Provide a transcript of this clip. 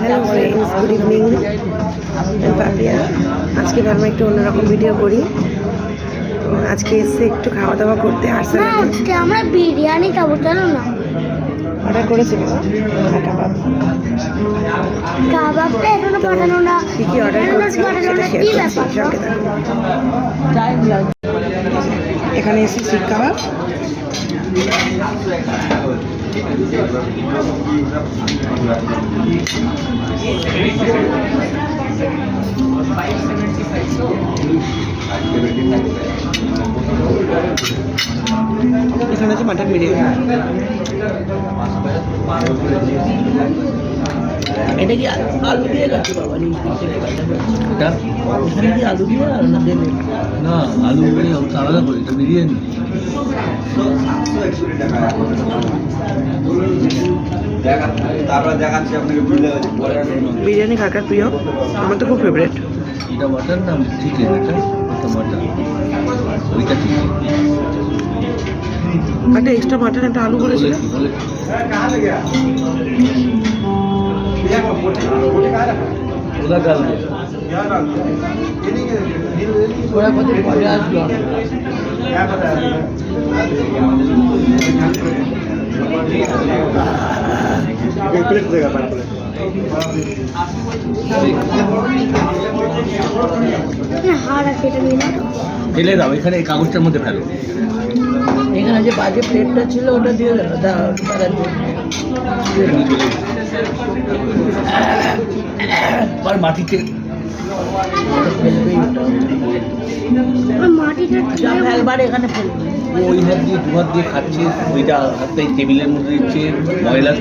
Hello friends, good evening. Papiya, আজকে ভাবলাম একটু অন্যরকম ভিডিও করি। তো আজকে এসে একটু খাওয়া দাওয়া করতে আসছে। আজকে আমরা বিরিয়ানি খাবো, চলো না। অর্ডার করেছি বাবা, কাবাব। কাবাবটা এখনো পাঠানো না। কী কী অর্ডার করছি সেটা শেয়ার করছি, সঙ্গে থাকুন। এখানে এসে শিক কাবাব, এখানে আছে মাটন বিরিয়ানি। এটা কি আলু দিয়ে কাটছে বাবা? এটা এখানে কি আলু দিয়ে রান্না দেবে? না, আলু আলাদা করে, এটা বিরিয়ানি। বিরিয়ানি কার প্রিয়? আমার তো খুব ফেভারিট। এটা মাটন না চিকেন? এটা মাটন, ওইটা চিকেন। একটা এক্সট্রা মাটন, একটা আলু বলেছিল। ওরা গাল ওরা কত পরে আসলো। ফেলে দাও, এখানে এই কাগজটার মধ্যে ফেলো। এখানে যে বাজে প্লেটটা ছিল ওটা দিয়ে দাও। আর মাটিতে ফেলবার, এখানে ফেলবে। ওই হাত দিয়ে দু হাত দিয়ে খাচ্ছে, ওইটা হাতে টেবিলের মধ্যে দিচ্ছে, ময়লা